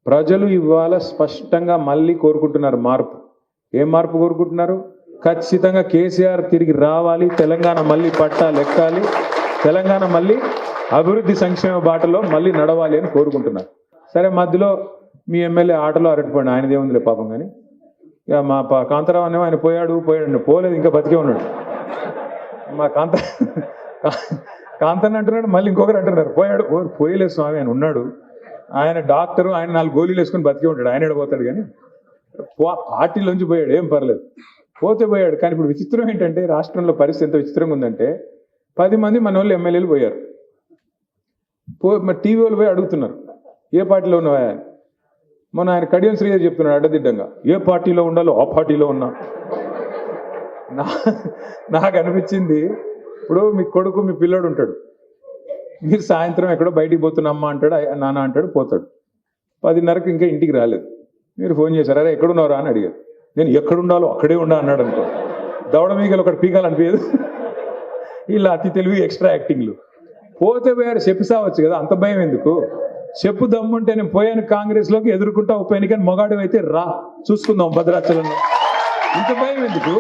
ప్రజలు ఇవాళ స్పష్టంగా మళ్ళీ కోరుకుంటున్నారు మార్పు. ఏం మార్పు కోరుకుంటున్నారు? ఖచ్చితంగా కేసీఆర్ తిరిగి రావాలి, తెలంగాణ మళ్ళీ పట్టాలు ఎక్కాలి, తెలంగాణ మళ్ళీ అభివృద్ధి సంక్షేమ బాటలో మళ్ళీ నడవాలి అని కోరుకుంటున్నారు. సరే, మధ్యలో మీ ఎమ్మెల్యే ఆటలో అరటిపోయాడు, ఆయనదే ఉందిలే పాపం. కానీ ఇక మా కాంతారావు అనేమో ఆయన పోయాడు పోలేదు, ఇంకా బతికే ఉన్నాడు. మా కాంతని అంటున్నాడు, మళ్ళీ ఇంకొకరు అంటున్నారు పోయాడు. పోయలేదు స్వామి, ఆయన ఉన్నాడు, ఆయన డాక్టరు, ఆయన 4 గోళీలు వేసుకొని బతికే ఉంటాడు, ఆయన ఎడపోతాడు. కానీ పార్టీలోంచి పోయాడు, ఏం పర్లేదు, పోతే పోయాడు. కానీ ఇప్పుడు విచిత్రం ఏంటంటే, రాష్ట్రంలో పరిస్థితి ఎంత విచిత్రంగా ఉందంటే, 10 మంది మన వాళ్ళు ఎమ్మెల్యేలు పోయారు. మరి టీవీ వాళ్ళు పోయి అడుగుతున్నారు, ఏ పార్టీలో ఉన్నావా? మొన్న ఆయన కడియం శ్రీగారు చెప్తున్నాడు అడ్డదిడ్డంగా, ఏ పార్టీలో ఉండాలో ఆ పార్టీలో ఉన్నా. నాకు అనిపించింది, ఇప్పుడు మీ కొడుకు మీ పిల్లోడు ఉంటాడు, మీరు సాయంత్రం ఎక్కడో బయటికి పోతున్నమ్మా అంటాడు, నాన్న అంటాడు, పోతాడు. 10:30కి ఇంకా ఇంటికి రాలేదు. మీరు ఫోన్ చేశారు, అరే ఎక్కడున్నారా అని అడిగారు. నేను ఎక్కడుండాలో అక్కడే ఉండా అన్నాడు అనుకో, దవడ మీగలు ఒకటి పీకాలనిపించదు. ఇలా అతి తెలివి ఎక్స్ట్రా యాక్టింగ్లు. పోతే పోయారు, చెప్పి సావచ్చు కదా, అంత భయం ఎందుకు? చెప్పు దమ్ముంటే నేను పోయాను కాంగ్రెస్లోకి, ఎదుర్కొంటా ఉప ఎన్నికని మొగాడు అయితే రా, చూసుకుందాం భద్రాచలంలో. ఇంత భయం ఎందుకు?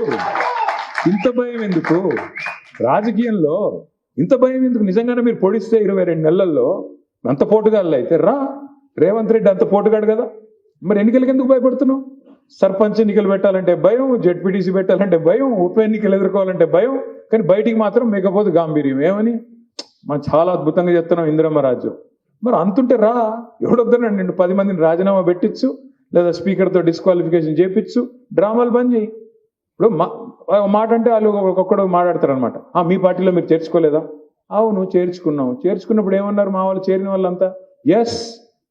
ఇంత భయం ఎందుకు రాజకీయంలో? ఇంత భయం ఎందుకు? నిజంగానే మీరు పొడిస్తే 22 నెలల్లో అంత పోటుగాళ్ళు అయితే రా. రేవంత్ రెడ్డి అంత పోటుగాడు కదా, మరి ఎన్నికలకు ఎందుకు భయపడుతున్నావు? సర్పంచ్ ఎన్నికలు పెట్టాలంటే భయం, జెడ్పీటీసీ పెట్టాలంటే భయం, ఉప ఎన్నికలు ఎదుర్కోవాలంటే భయం, కానీ బయటికి మాత్రం మేకపోతే గాంభీర్యం. ఏమని? మనం చాలా అద్భుతంగా చెప్తున్నాం ఇందిరమ్మ రాజ్యం. మరి అంతుంటే రా, ఎవడొద్దనండి, నిన్ను 10 మందిని రాజీనామా పెట్టించు, లేదా స్పీకర్తో డిస్క్వాలిఫికేషన్ చేయించు, డ్రామాలు బంద్ చేయి. ఇప్పుడు మాట అంటే వాళ్ళు ఒక్కొక్కడు మాట్లాడతారు అనమాట, మీ పార్టీలో మీరు చేర్చుకోలేదా? అవును చేర్చుకున్నాం. చేర్చుకున్నప్పుడు ఏమన్నారు మా వాళ్ళు, చేరిన వాళ్ళంతా? ఎస్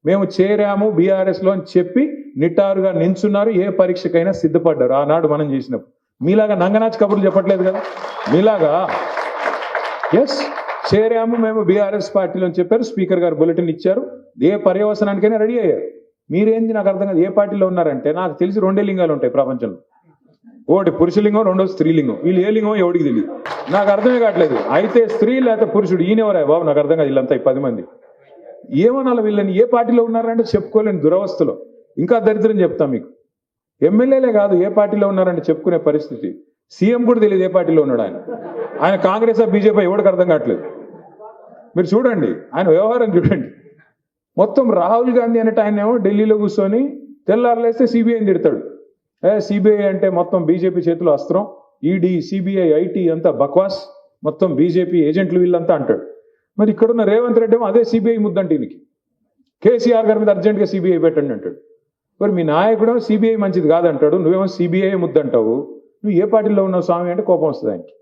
మేము చేరాము బీఆర్ఎస్లో అని చెప్పి నిటారుగా నించున్నారు, ఏ పరీక్షకైనా సిద్ధపడ్డారు ఆనాడు మనం చేసినప్పుడు. మీలాగా నంగనాచి కబుర్లు చెప్పట్లేదు కదా, మీలాగా ఎస్ చేరాము మేము బీఆర్ఎస్ పార్టీలో అని చెప్పారు, స్పీకర్ గారు బులెటిన్ ఇచ్చారు, ఏ పర్యవసనానికైనా రెడీ అయ్యారు. మీరేంది నాకు అర్థం కాదు, ఏ పార్టీలో ఉన్నారంటే నాకు తెలిసి 2 లింగాలు ఉంటాయి ప్రపంచంలో, ఒకటి పురుషలింగం, రెండోది స్త్రీలింగం. వీళ్ళు ఏ లింగం ఎవడికి తెలియదు, నాకు అర్థమే కావట్లేదు. అయితే స్త్రీ లేకపోతే పురుషుడు, ఈయనెవరా బాబు నాకు అర్థం కాదు. వీళ్ళంతా 10 మంది ఏమనాలి వీళ్ళని? ఏ పార్టీలో ఉన్నారంటే చెప్పుకోలేని దురవస్థలో. ఇంకా దరిద్రం చెప్తాం మీకు, ఎమ్మెల్యేలే కాదు ఏ పార్టీలో ఉన్నారంటే చెప్పుకునే పరిస్థితి. సీఎం కూడా తెలియదు ఏ పార్టీలో ఉన్నాడు ఆయన కాంగ్రెస్ బీజేపీ ఎవరికి అర్థం కావట్లేదు. మీరు చూడండి ఆయన వ్యవహారం చూడండి. మొత్తం రాహుల్ గాంధీ అనేట ఆయన ఏమో ఢిల్లీలో కూర్చొని తెల్లారులేస్తే సిబిఐని తిడతాడు. సిబిఐ అంటే మొత్తం బీజేపీ చేతిలో అస్త్రం, ఈడీ సిబిఐ ఐటీ అంతా బక్వాస్, మొత్తం బీజేపీ ఏజెంట్లు వీళ్ళంతా అంటాడు. మరి ఇక్కడున్న రేవంత్ రెడ్డి ఏమో అదే సిబిఐ ముద్దంటే ఈయనకి, కేసీఆర్ గారి మీద అర్జెంట్గా సిబిఐ పెట్టండి అంటాడు. మరి మీ నాయకుడేమో సిబిఐ మంచిది కాదంటాడు, నువ్వేమో సిబిఐ ముద్దంటావు. నువ్వు ఏ పార్టీలో ఉన్నావు స్వామి అంటే కోపం వస్తుంది ఆయనకి.